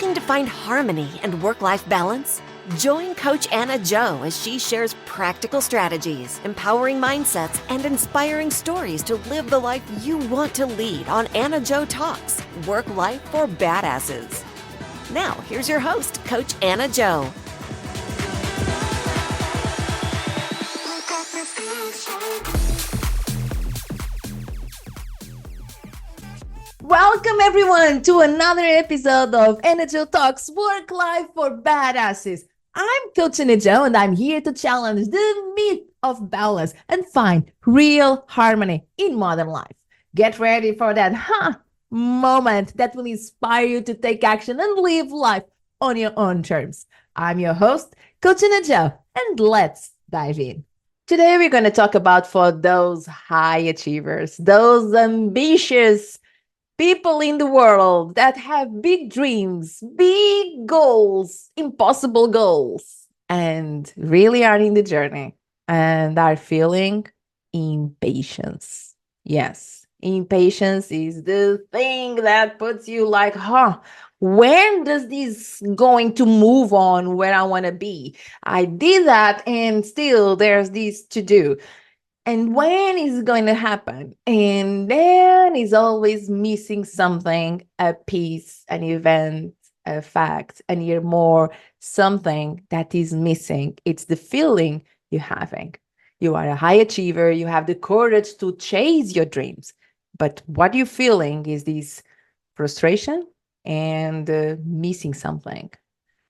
Looking to find harmony and work-life balance? Join Coach AnnaJo as she shares practical strategies, empowering mindsets, and inspiring stories to live the life you want to lead on AnnaJoTalks, Work Life for Badasses. Now, here's your host, Coach AnnaJo. Welcome everyone to another episode of AnnaJoTalks, Work Life for Badasses. I'm Coach AnnaJo and I'm here to challenge the myth of balance and find real harmony in modern life. Get ready for that moment that will inspire you to take action and live life on your own terms. I'm your host, Coach AnnaJo, and let's dive in. Today we're going to talk about for those high achievers, those ambitious people in the world that have big dreams, big goals, impossible goals, and really are in the journey and are feeling impatience. Yes, impatience is the thing that puts you like, when does this going to move on where I want to be? I did that and still there's this to do. And when is it going to happen? And then is always missing something, a piece, an event, a fact, and you're more something that is missing. It's the feeling you're having. You are a high achiever. You have the courage to chase your dreams. But what you're feeling is this frustration and missing something.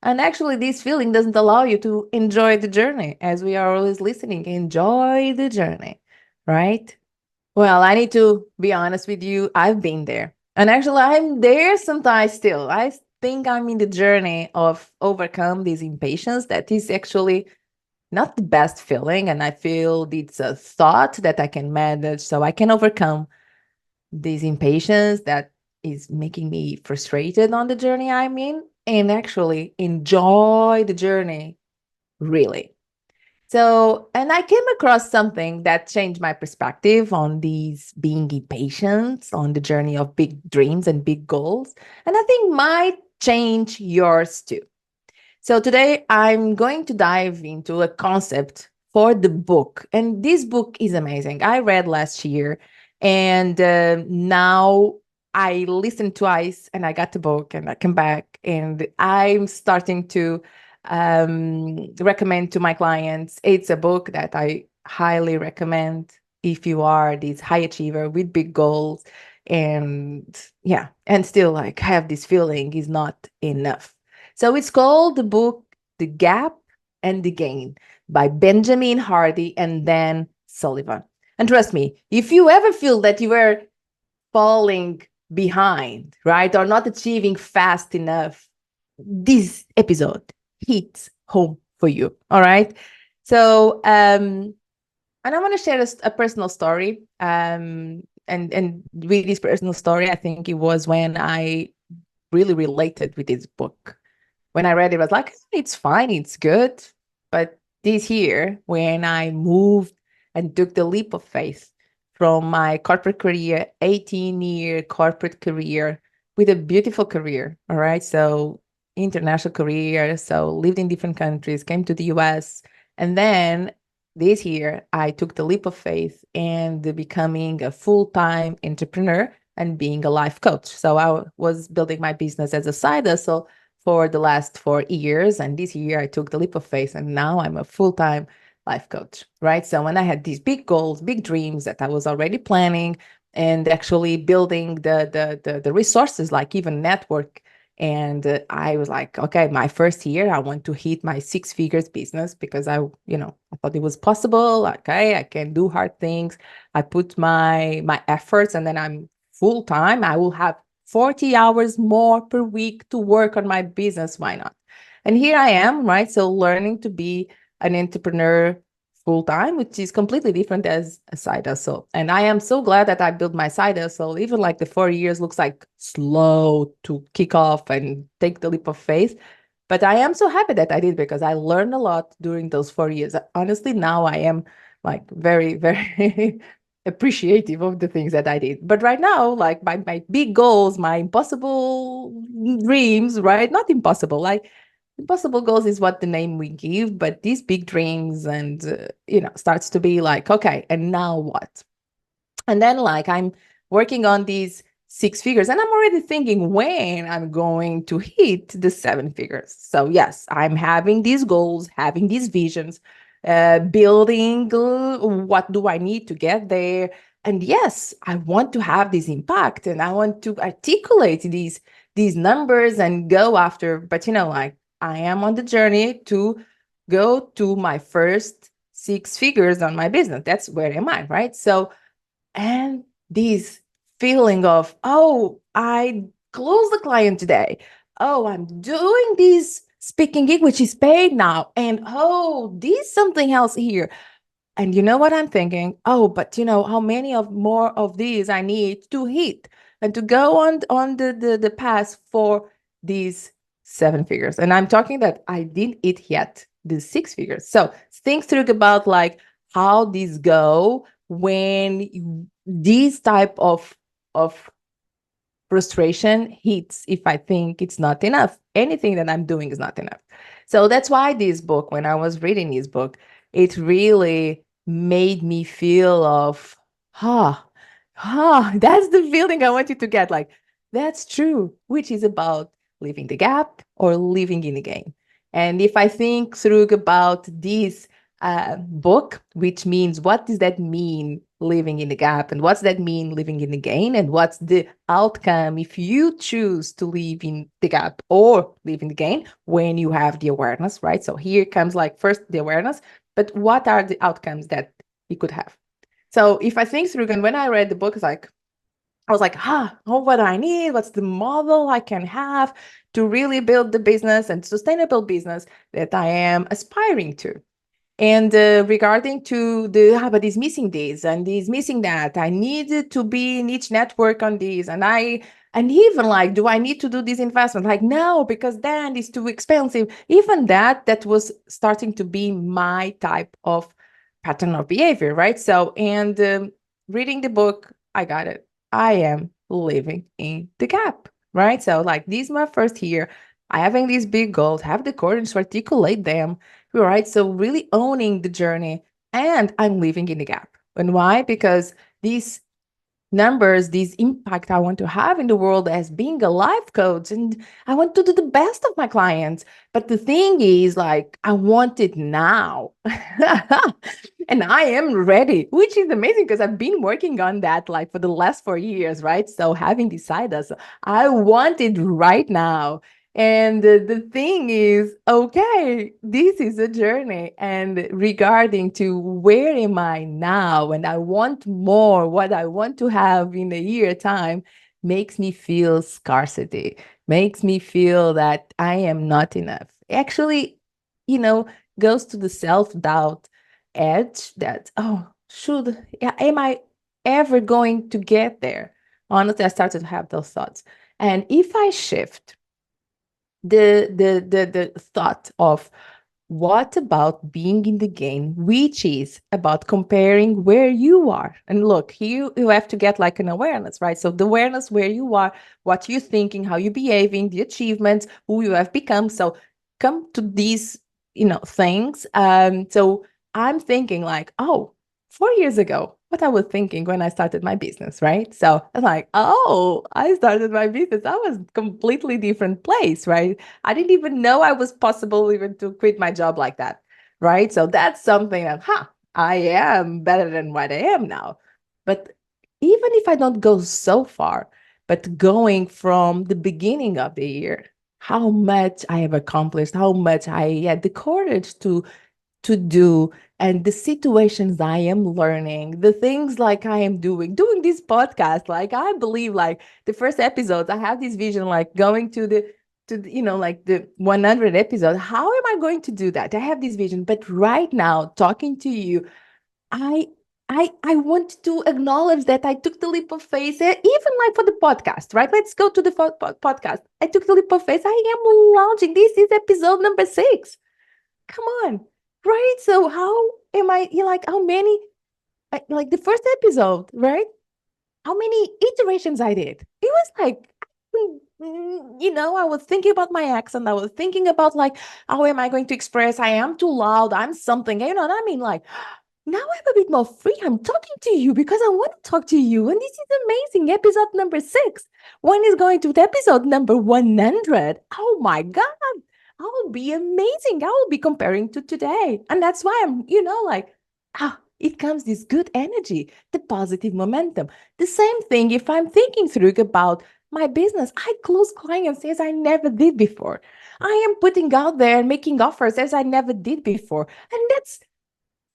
And actually, this feeling doesn't allow you to enjoy the journey, as we are always listening. Enjoy the journey, right? Well, I need to be honest with you. I've been there. And actually, I'm there sometimes still. I think I'm in the journey of overcome this impatience that is actually not the best feeling. And I feel it's a thought that I can manage so I can overcome this impatience that is making me frustrated on the journey I'm in. And actually enjoy the journey, really. So, and I came across something that changed my perspective on these being impatient on the journey of big dreams and big goals. And I think might change yours too. So today I'm going to dive into a concept for the book. And this book is amazing. I read last year and now I listened twice and I got the book and I came back and I'm starting to recommend to my clients. It's a book that I highly recommend if you are this high achiever with big goals and still like have this feeling is not enough. So it's called the book, The Gap and the Gain by Benjamin Hardy and Dan Sullivan. And trust me, if you ever feel that you are falling behind, right, or not achieving fast enough, this episode hits home for you. All right. So, and I want to share a personal story. And with this personal story, I think it was when I really related with this book. When I read it, I was like, it's fine, it's good. But this year, when I moved and took the leap of faith from my corporate career, 18-year corporate career with a beautiful career, all right? So international career, so lived in different countries, came to the US. And then this year, I took the leap of faith and becoming a full-time entrepreneur and being a life coach. So I was building my business as a side hustle for the last 4 years. And this year, I took the leap of faith and now I'm a full-time life coach, right? So when I had these big goals, big dreams that I was already planning and actually building the resources, like even network. And I was like, okay, my first year, I want to hit my 6 figures business because I thought it was possible. Okay, I can do hard things. I put my efforts and then I'm full time. I will have 40 hours more per week to work on my business. Why not? And here I am, right? So learning to be an entrepreneur full-time, which is completely different as a side hustle. And I am so glad that I built my side hustle. Even like the 4 years looks like slow to kick off and take the leap of faith. But I am so happy that I did because I learned a lot during those 4 years. Honestly, now I am like very, very appreciative of the things that I did. But right now, like my big goals, my impossible dreams, right? Not impossible, like impossible goals is what the name we give, but these big dreams and, starts to be like, okay, and now what? And then like I'm working on these six figures and I'm already thinking when I'm going to hit the seven figures. So yes, I'm having these goals, having these visions, building what do I need to get there. And yes, I want to have this impact and I want to articulate these numbers and go after, but like I am on the journey to go to my first six figures on my business. That's where am I, right? So and this feeling of, oh, I closed the client today. Oh, I'm doing this speaking gig, which is paid now. And oh, this something else here. And you know what I'm thinking? Oh, but how many of more of these I need to hit and to go on the path for these seven figures. And I'm talking that I didn't hit yet the six figures. So think through about like how these go when these type of frustration hits if I think it's not enough. Anything that I'm doing is not enough. So that's why this book, when I was reading this book, it really made me feel of, that's the feeling I want you to get. Like, that's true, which is about leaving the gap or living in the game. And if I think through about this book, which means what does that mean living in the gap, and what's that mean living in the gain, and what's the outcome if you choose to live in the gap or live in the gain when you have the awareness, right? So here comes like first the awareness, but what are the outcomes that you could have? So if I think through, and when I read the book, it's like I was like, what I need, what's the model I can have to really build the business and sustainable business that I am aspiring to. And regarding to but these missing this and these missing that, I needed to be in each network on these. And even like, do I need to do this investment? Like, no, because then it's too expensive. Even that was starting to be my type of pattern of behavior, right? So, and reading the book, I got it. I am living in the gap, right? So like this is my first year. I having these big goals, have the courage to articulate them, right? So really owning the journey, and I'm living in the gap. And why? Because these numbers, this impact I want to have in the world as being a life coach, and I want to do the best of my clients. But the thing is, like, I want it now. And I am ready, which is amazing because I've been working on that like for the last 4 years, right? So having decided, so I want it right now. And the thing is, okay, this is a journey. And regarding to where am I now, and I want more, what I want to have in a year time makes me feel scarcity, makes me feel that I am not enough. Actually, goes to the self-doubt edge that, am I ever going to get there? Honestly, I started to have those thoughts. And if I shift the thought of what about being in the game, which is about comparing where you are. And look, you have to get like an awareness, right? So the awareness where you are, what you're thinking, how you're behaving, the achievements, who you have become. So come to these, things. So I'm thinking like, 4 years ago, what I was thinking when I started my business, right? So I'm like, I started my business. I was completely different place, right? I didn't even know I was possible even to quit my job like that, right? So that's something that, I am better than what I am now. But even if I don't go so far, but going from the beginning of the year, how much I have accomplished, how much I had the courage to do, and the situations I am learning, the things like I am doing this podcast. Like I believe like the first episodes, I have this vision like going to like the 100 episode. How am I going to do that? I have this vision, but right now talking to you, I I want to acknowledge that I took the leap of faith, even like for the podcast, right? Let's go to the podcast. I took the leap of faith. I am launching. This is episode number 6. Come on, right? So how am I? You're like, how many like the first episode, right? How many iterations I did. It was like, I was thinking about my accent. I was thinking about like, how am I going to express? I am too loud. I'm something. You know what I mean? Like, now I'm a bit more free. I'm talking to you because I want to talk to you. And this is amazing. Episode number 6. When is going to episode number 100? Oh my God. I will be amazing. I will be comparing to today. And that's why I'm, like, it comes this good energy, the positive momentum. The same thing if I'm thinking through about my business. I close clients as I never did before. I am putting out there and making offers as I never did before. And that's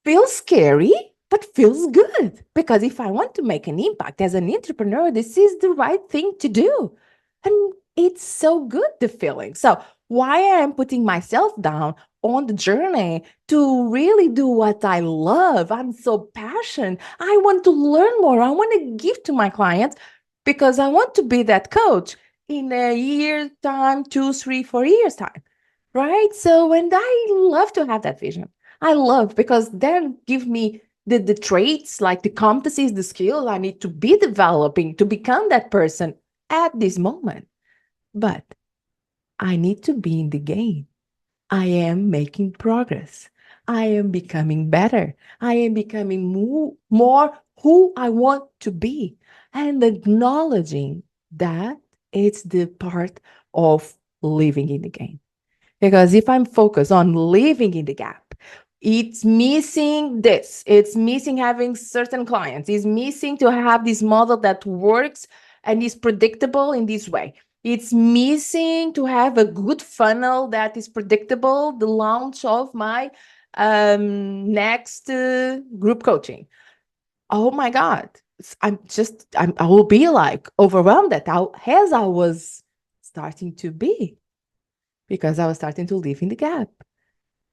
feels scary, but feels good. Because if I want to make an impact as an entrepreneur, this is the right thing to do. And it's so good, the feeling. So, why I am putting myself down on the journey to really do what I love? I'm so passionate. I want to learn more. I want to give to my clients because I want to be that coach in a year's time, 2, 3, 4 years' time. Right. So, and I love to have that vision. I love because then give me the traits, like the competencies, the skills I need to be developing to become that person at this moment. But I need to be in the game. I am making progress. I am becoming better. I am becoming more who I want to be and acknowledging that it's the part of living in the game. Because if I'm focused on living in the gap, it's missing this. It's missing having certain clients. It's missing to have this model that works and is predictable in this way. It's missing to have a good funnel that is predictable, the launch of my next group coaching. Oh my God. I will be like overwhelmed as I was starting to be because I was starting to live in the gap.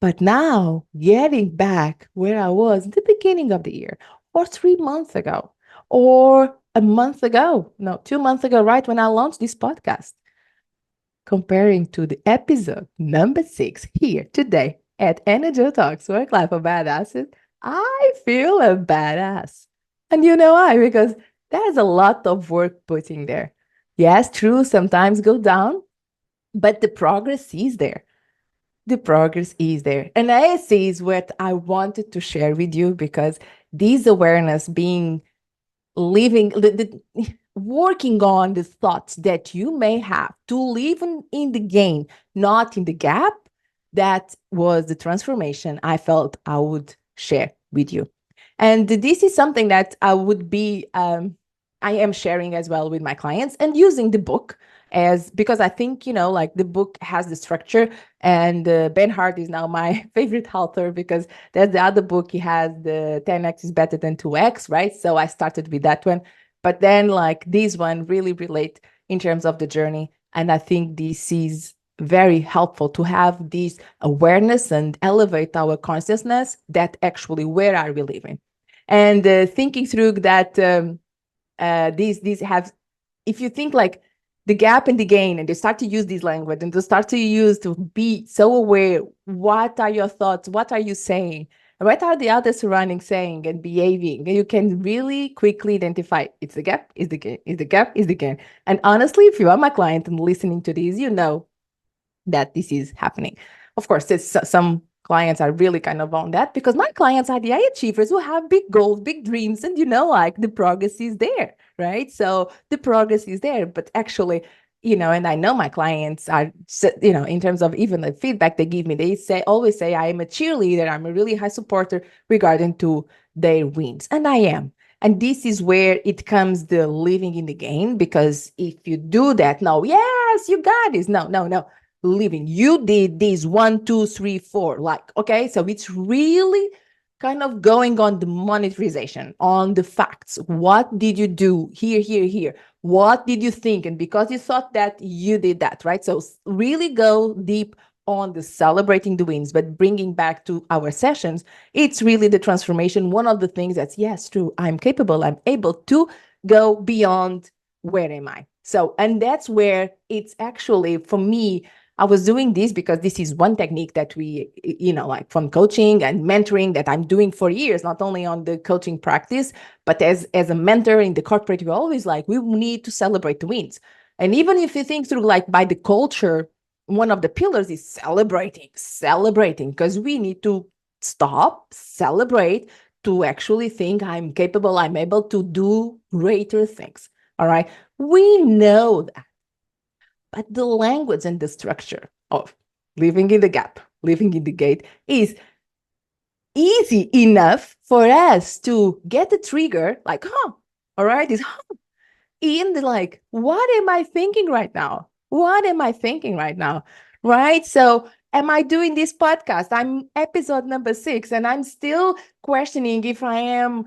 But now, getting back where I was at the beginning of the year, or 3 months ago, or a month ago, no, 2 months ago, right when I launched this podcast, comparing to the episode number 6 here today at AnnaJoTalks, Work Life of Badasses, I feel a badass. And you know why? Because there's a lot of work put in there. Yes, true, sometimes go down, but the progress is there. The progress is there. And this is what I wanted to share with you because this awareness being living, working on the thoughts that you may have to live in the game, not in the gap, that was the transformation I felt I would share with you. And this is something that I am sharing as well with my clients and using the book as because I think, like the book has the structure and Ben Hart is now my favorite author because there's the other book. He has the 10x is better than 2x, right? So I started with that one. But then like this one really relate in terms of the journey. And I think this is very helpful to have this awareness and elevate our consciousness that actually where are we living? And thinking through that these have, if you think like the gap and the gain, and you start to use this language and to start to use to be so aware, what are your thoughts? What are you saying? What are the other surroundings saying and behaving? You can really quickly identify it's the gap, is the gain, is the gap, is the gain. And honestly, if you are my client and listening to this, you know that this is happening. Of course, there's some clients are really kind of on that because my clients are the high achievers who have big goals, big dreams, and like the progress is there, right? So the progress is there, but actually, and I know my clients are, in terms of even the feedback they give me, they always say, I am a cheerleader, I'm a really high supporter regarding to their wins. And I am. And this is where it comes the living in the game, because if you do that, no, yes, you got this. No, no, no. Living. You did this 1, 2, 3, 4. Like, okay, so it's really kind of going on the monetization, on the facts. What did you do here, here, here? What did you think? And because you thought that, you did that, right? So really go deep on the celebrating the wins, but bringing back to our sessions, it's really the transformation. One of the things that's, yes, true, I'm capable, I'm able to go beyond where am I? So, and that's where it's actually, for me, I was doing this because this is one technique that we, like from coaching and mentoring that I'm doing for years, not only on the coaching practice, but as a mentor in the corporate, we're always like, we need to celebrate the wins. And even if you think through like by the culture, one of the pillars is celebrating, because we need to stop, celebrate, to actually think I'm capable, I'm able to do greater things. All right. We know that. But the language and the structure of living in the gap, living in the gate is easy enough for us to get the trigger, like, all right, is in the like, what am I thinking right now? What am I thinking right now? Right. So am I doing this podcast? I'm episode number 6, and I'm still questioning if I am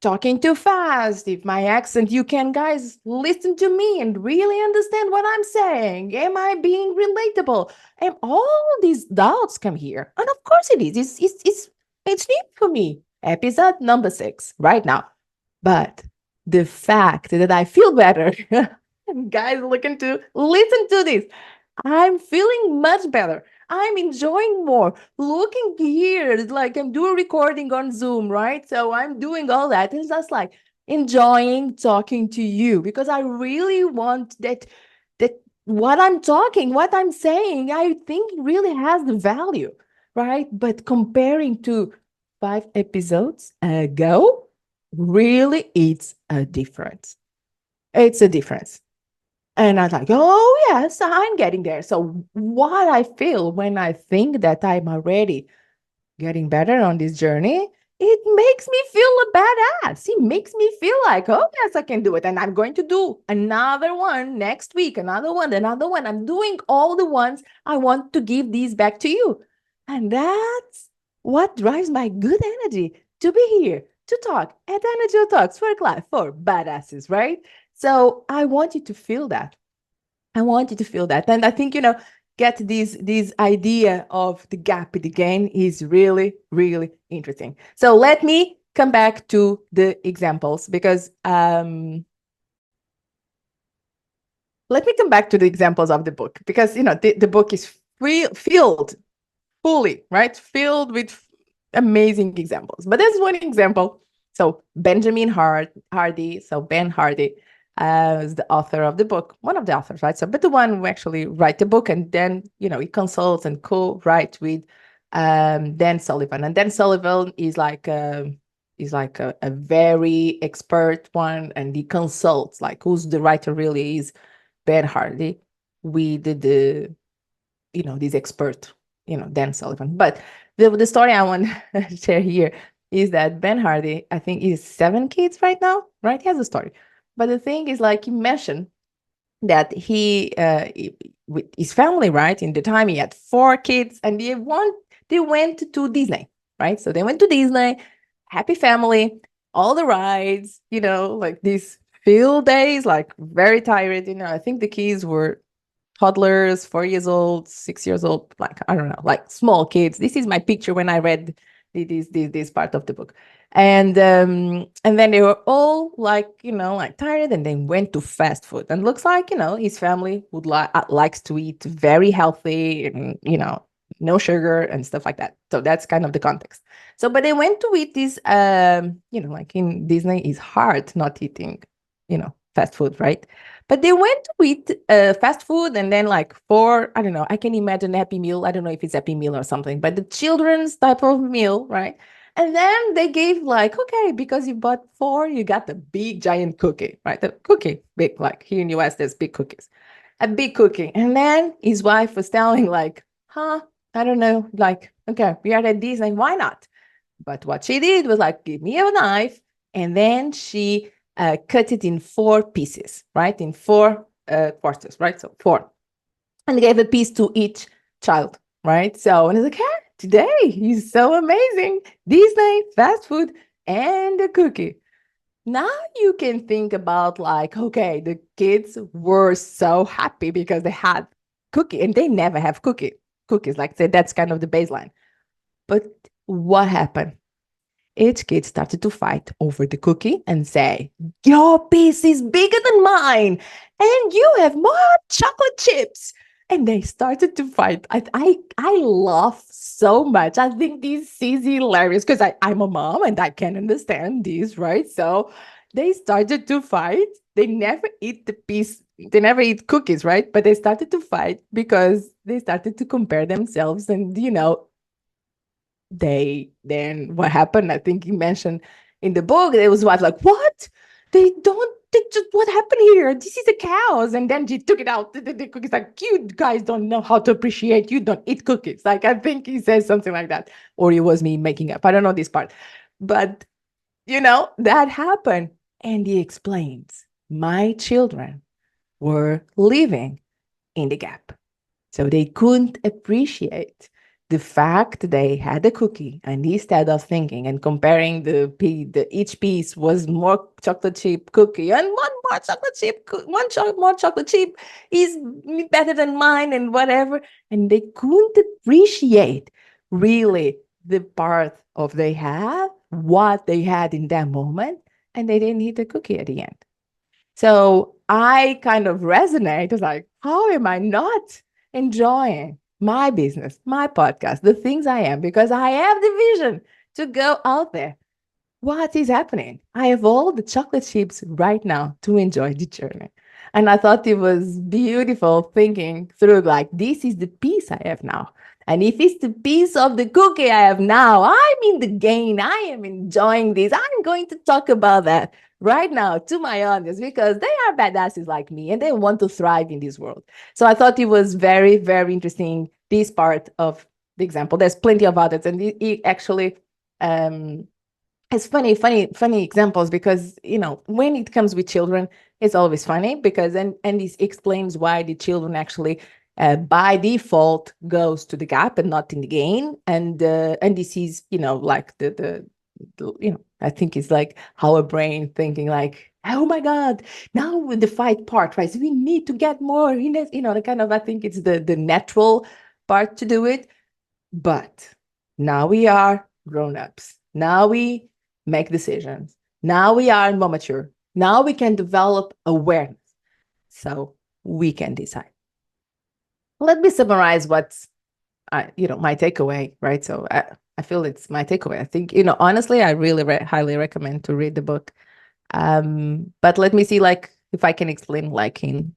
talking too fast, if my accent, you can guys listen to me and really understand what I'm saying. Am I being relatable? And all these doubts come here. And of course it is. It's new for me. Episode number 6 right now. But the fact that I feel better, guys, listen to this. I'm feeling much better. I'm enjoying more. Looking here, like I'm doing recording on Zoom, right? So I'm doing all that. It's just like enjoying talking to you, because I really want that what I'm talking, what I'm saying, I think really has the value, right? But comparing to 5 episodes ago, really, it's a difference. It's a difference. And I was like, oh, yes, I'm getting there. So what I feel when I think that I'm already getting better on this journey, it makes me feel a badass. It makes me feel like, oh, yes, I can do it. And I'm going to do another one next week, another one. I'm doing all the ones. I want to give these back to you. And that's what drives my good energy to be here, to talk at AnnaJoTalks, work life for badasses, right? So I want you to feel that. I want you to feel that. And I think, get this idea of the gap again is really, really interesting. So let me come back to the examples, because let me come back to the examples of the book, because, the book is filled fully, right? Filled with amazing examples. But there's one example. So Benjamin Hardy, so Ben Hardy, is the author of the book, one of the authors, right? So, but the one who actually write the book, and then, he consults and co-write with Dan Sullivan. And Dan Sullivan is like a very expert one, and he consults, like, who's the writer really is Ben Hardy with the this expert, Dan Sullivan. But the story I want to share here is that Ben Hardy, I think, is 7 kids right now, right? He has a story. But the thing is, like, he mentioned that he with his family, right? In the time he had 4 kids, and they went to Disney, right? So they went to Disney, happy family, all the rides, like these field days, like very tired. I think the kids were toddlers, 4 years old, 6 years old, like, I don't know, like small kids. This is my picture when I read this part of the book. And then they were all like, like tired, and they went to fast food. And looks like, his family likes to eat very healthy, and, no sugar and stuff like that. So that's kind of the context. So, but they went to eat this, like in Disney, it's hard not eating, fast food, right? But they went to eat fast food, and then like for, I don't know, I can imagine Happy Meal. I don't know if it's Happy Meal or something, but the children's type of meal, right? And then they gave like, okay, because you bought 4, you got the big giant cookie, right? The cookie, big, like here in US, there's big cookies. A big cookie. And then his wife was telling like, I don't know, like, okay, we are at Disney, why not? But what she did was like, give me a knife. And then she cut it in 4 pieces, right? In 4 quarters, right? So 4. And gave a piece to each child, right? So, and it's like, hey, today is so amazing. Disney, fast food, and a cookie. Now you can think about like, okay, the kids were so happy because they had cookie, and they never have cookies. Like I said, that's kind of the baseline. But what happened? Each kid started to fight over the cookie and say, your piece is bigger than mine, and you have more chocolate chips, And they started to fight. I laugh so much. I think this is hilarious because I'm a mom and I can understand this, right? So they started to fight. They never eat the piece, they never eat cookies, right? But they started to fight because they started to compare themselves. And, then what happened? I think you mentioned in the book, it was like, what? They just, what happened here? This is a cows. And then she took it out. The cookies, like, you guys don't know how to appreciate. You don't eat cookies. Like, I think he says something like that. Or it was me making up. I don't know this part. But, that happened. And he explains, my children were living in the gap. So they couldn't appreciate the fact they had a cookie, and instead of thinking and comparing each piece was more chocolate chip cookie, and one more chocolate chip, more chocolate chip is better than mine, and whatever. And they couldn't appreciate really the part of they had, what they had in that moment, and they didn't eat the cookie at the end. So I kind of resonate. It's like, how am I not enjoying my business, my podcast, the things I am, because I have the vision to go out there? What is happening? I have all the chocolate chips right now to enjoy the journey. And I thought it was beautiful thinking through, like, this is the piece I have now. And if it's the piece of the cookie I have now, I'm in the gain. I am enjoying this. I'm going to talk about that right now to my audience because they are badasses like me and they want to thrive in this world. So I thought it was very, very interesting, this part of the example. There's plenty of others. And it actually, it's funny examples because, when it comes with children, it's always funny because, and this explains why the children actually by default goes to the gap and not in the gain. And this is, like I think it's like our brain thinking like, oh my God, now with the fight part, right? So we need to get more, the kind of, I think it's the natural part to do it. But now we are grown-ups. Now we make decisions. Now we are more mature. Now we can develop awareness. So we can decide. Let me summarize what's, my takeaway, right? So I feel it's my takeaway. I think, honestly, I really highly recommend to read the book. But let me see, like, if I can explain, like, in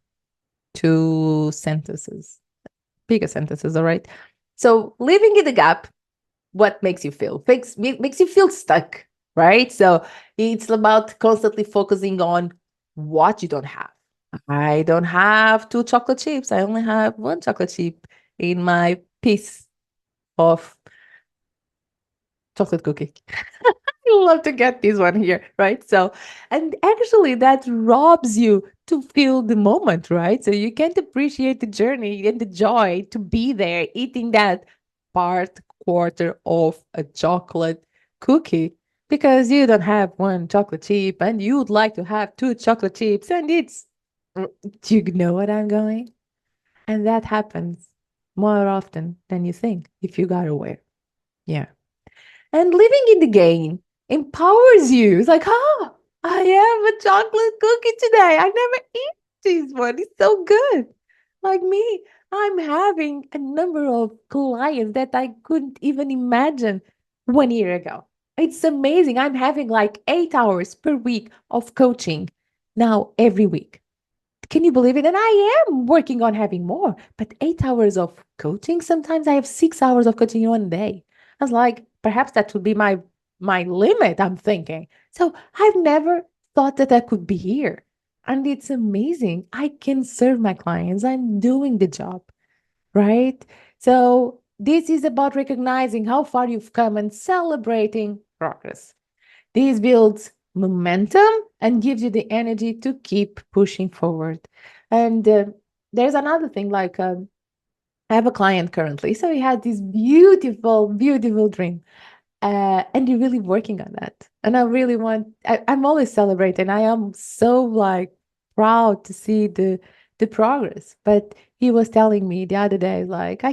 2 sentences, bigger sentences, all right? So living in the gap, what makes you feel? Makes you feel stuck, right? So it's about constantly focusing on what you don't have. I don't have 2 chocolate chips. I only have 1 chocolate chip in my piece of chocolate cookie. I love to get this one here, right? So, and actually that robs you to feel the moment, right? So you can't appreciate the journey and the joy to be there eating that quarter of a chocolate cookie because you don't have 1 chocolate chip and you would like to have 2 chocolate chips. And do you know what I'm going? And that happens more often than you think if you got aware. Yeah. And living in the game empowers you. It's like, I have a chocolate cookie today. I never eat this one. It's so good. Like me, I'm having a number of clients that I couldn't even imagine 1 year ago. It's amazing. I'm having like 8 hours per week of coaching now every week. Can you believe it? And I am working on having more, but 8 hours of coaching. Sometimes I have 6 hours of coaching in 1 day. I was like, perhaps that would be my limit, I'm thinking. So I've never thought that I could be here. And it's amazing. I can serve my clients. I'm doing the job, right? So this is about recognizing how far you've come and celebrating progress. This builds momentum and gives you the energy to keep pushing forward. And there's another thing, like I have a client currently. So he had this beautiful, beautiful dream. And you're really working on that. And I'm always celebrating. I am so like proud to see the progress. But he was telling me the other day, like,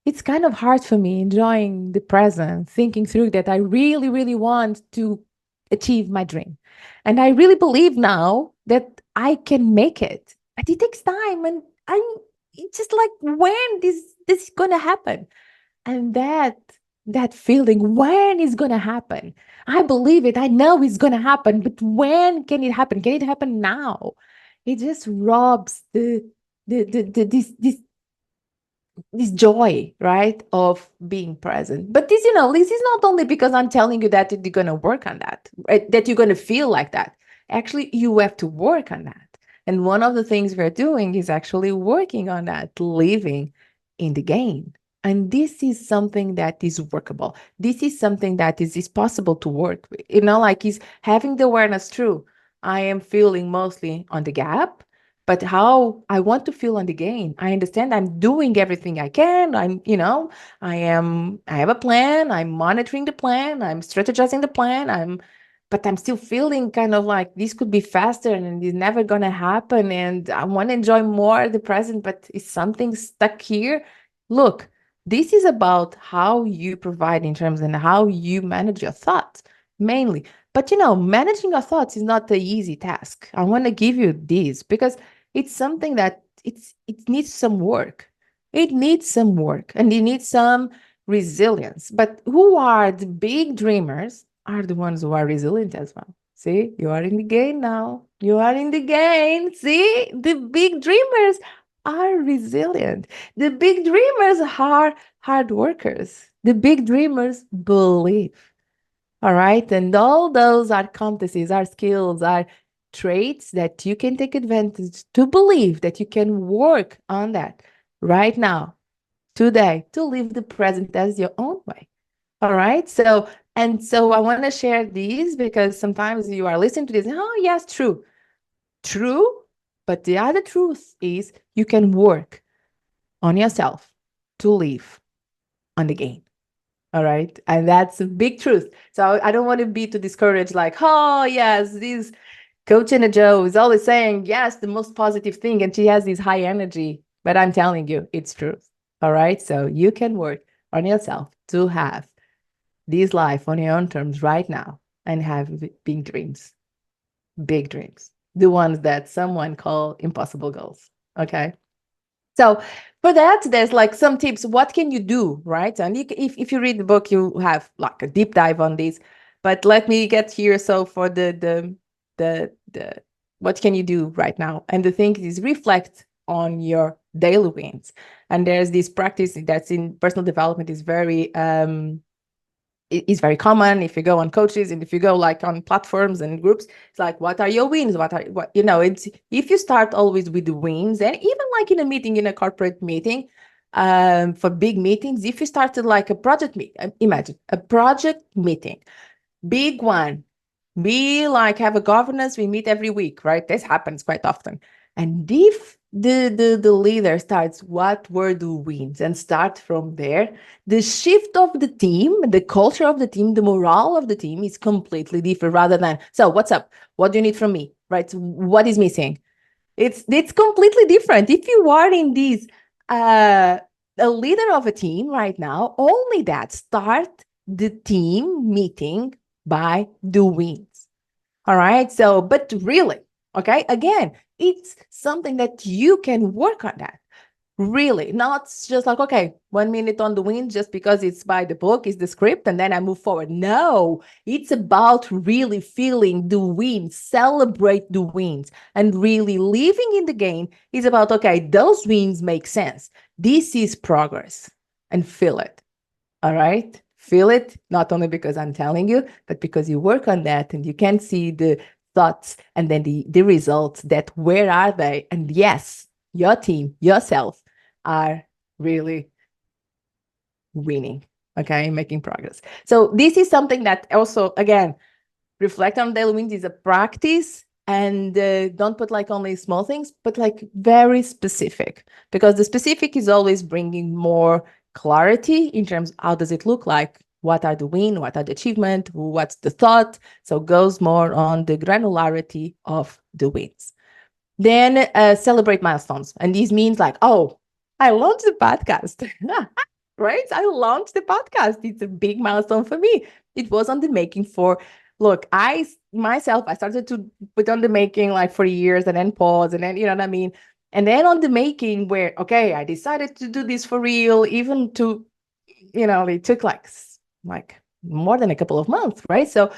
it's kind of hard for me enjoying the present, thinking through that I really, really want to achieve my dream. And I really believe now that I can make it. But it takes time. And it's just like, when this is gonna happen? And that feeling, when is gonna happen? I believe it. I know it's gonna happen, but when can it happen? Can it happen now? It just robs the this joy, right, of being present. But this, this is not only because I'm telling you that you're going to work on that, right, that you're going to feel like that. Actually, you have to work on that. And one of the things we're doing is actually working on that, living in the game. And this is something that is workable. This is something that is possible to work with. Like, is having the awareness true. I am feeling mostly on the gap, but how I want to feel on the game. I understand I'm doing everything I can. I have a plan. I'm monitoring the plan. I'm strategizing the plan. But I'm still feeling kind of like this could be faster and it's never going to happen. And I want to enjoy more the present, but is something stuck here? Look, this is about how you provide in terms and how you manage your thoughts mainly. But managing your thoughts is not the easy task. I want to give you this because it's something that it needs some work. It needs some work and it needs some resilience. But who are the big dreamers are the ones who are resilient as well. See, you are in the game now. You are in the game. See, the big dreamers are resilient. The big dreamers are hard workers. The big dreamers believe. All right. And all those are competencies, are skills, are traits that you can take advantage to believe that you can work on that right now, today, to live the present as your own way. All right. So I want to share these because sometimes you are listening to this. Oh, yes, true. True. But the other truth is you can work on yourself to live on the game. All right. And that's a big truth. So I don't want to be too discouraged, like, oh, yes, this Coach AnnaJo is always saying, yes, the most positive thing. And she has this high energy. But I'm telling you, it's truth. All right. So you can work on yourself to have this life on your own terms right now and have big dreams, the ones that someone call impossible goals. Okay. So for that, there's like some tips. What can you do, right? And if you read the book, you have like a deep dive on this. But let me get here. So for the what can you do right now? And the thing is, reflect on your daily wins. And there's this practice that's in personal development is very is very common. If you go on coaches and if you go like on platforms and groups, it's like, what are your wins? It's if you start always with the wins, and even like in a meeting, in a corporate meeting, for big meetings, if you started like a project imagine a project meeting, big one. We like have a governance, we meet every week, right? This happens quite often. And if the leader starts, what were the wins, and start from there, the shift of the team, the culture of the team, the morale of the team is completely different rather than, so what's up? What do you need from me? Right? What is missing? It's completely different. If you are in this, a leader of a team right now, only that start the team meeting by the wins. All right. So, but really, okay, again, it's something that you can work on that. Really, not just like, okay, 1 minute on the win just because it's by the book, is the script, and then I move forward. No, it's about really feeling the wins, celebrate the wins, and really living in the game is about, okay, those wins make sense. This is progress, and feel it. All right. Feel it, not only because I'm telling you, but because you work on that and you can see the thoughts and then the results, that where are they? And yes, your team, yourself are really winning, okay, making progress. So this is something that also, again, reflect on daily wins is a practice, and don't put like only small things, but like very specific, because the specific is always bringing more clarity in terms of how does it look like, what are the win, what are the achievement, what's the thought. So goes more on the granularity of the wins. Then celebrate milestones. And this means like, oh, I launched the podcast, right? I launched the podcast. It's a big milestone for me. It was on the making for, look, I started to put on the making like for years and then pause. And then, you know what I mean? And then on the making where, okay, I decided to do this for real, even to, it took like more than a couple of months, right? So,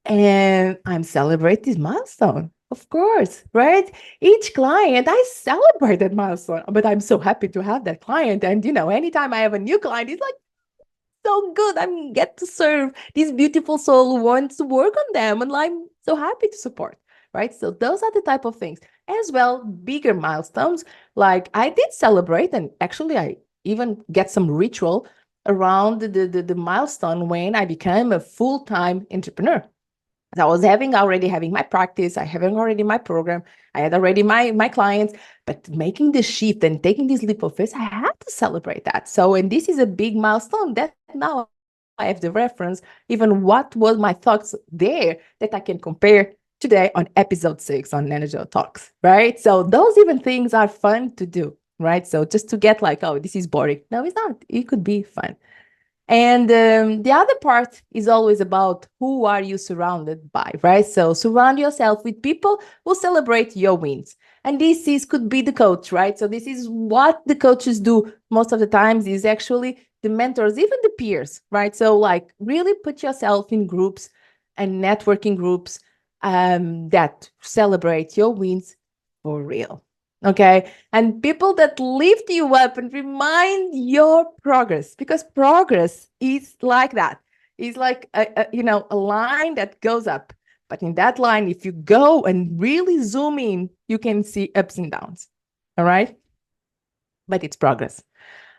and I'm celebrate this milestone, of course, right? Each client, I celebrate that milestone, but I'm so happy to have that client. And, anytime I have a new client, it's like, so good. I get to serve this beautiful soul who wants to work on them. And I'm so happy to support, right? So those are the type of things. As well, bigger milestones, like I did celebrate, and actually I even get some ritual around the milestone when I became a full-time entrepreneur. I was already having my practice, I having already my program, I had already my clients, but making the shift and taking this leap of faith, I had to celebrate that. So, and this is a big milestone that now I have the reference, even what was my thoughts there that I can compare today on episode 6 on AnnaJoTalks, right? So those even things are fun to do, right? So just to get like, oh, this is boring. No, it's not. It could be fun. And the other part is always about who are you surrounded by, right? So surround yourself with people who celebrate your wins. And could be the coach, right? So this is what the coaches do most of the times is actually the mentors, even the peers, right? So like really put yourself in groups and networking groups that celebrate your wins for real. Okay. And people that lift you up and remind your progress, because progress is like that. It's like a line that goes up. But in that line, if you go and really zoom in, you can see ups and downs. All right. But it's progress.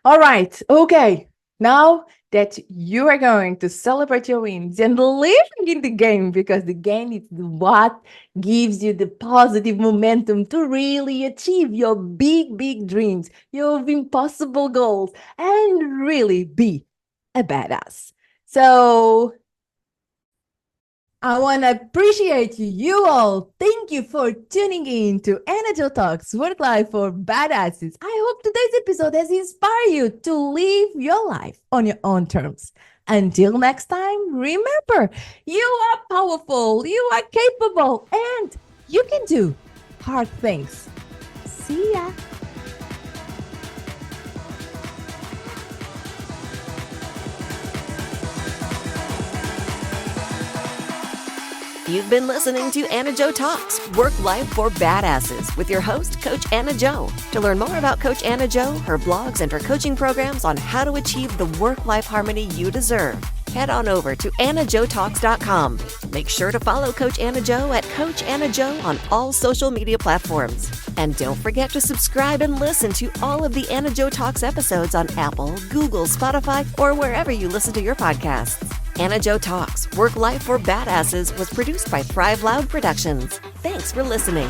All right. Okay. Now that you are going to celebrate your wins and living in the game, because the game is what gives you the positive momentum to really achieve your big, big dreams, your impossible goals, and really be a badass. So I want to appreciate you all. Thank you for tuning in to AnnaJoTalks Work Life for Badasses. I hope today's episode has inspired you to live your life on your own terms. Until next time, remember, you are powerful, you are capable, and you can do hard things. See ya. You've been listening to AnnaJo Talks, Work Life for Badasses, with your host, Coach AnnaJo. To learn more about Coach AnnaJo, her blogs, and her coaching programs on how to achieve the work-life harmony you deserve, head on over to AnnaJoTalks.com. Make sure to follow Coach AnnaJo at Coach AnnaJo on all social media platforms. And don't forget to subscribe and listen to all of the AnnaJo Talks episodes on Apple, Google, Spotify, or wherever you listen to your podcasts. AnnaJo Talks, Work Life for Badasses was produced by Thrive Loud Productions. Thanks for listening.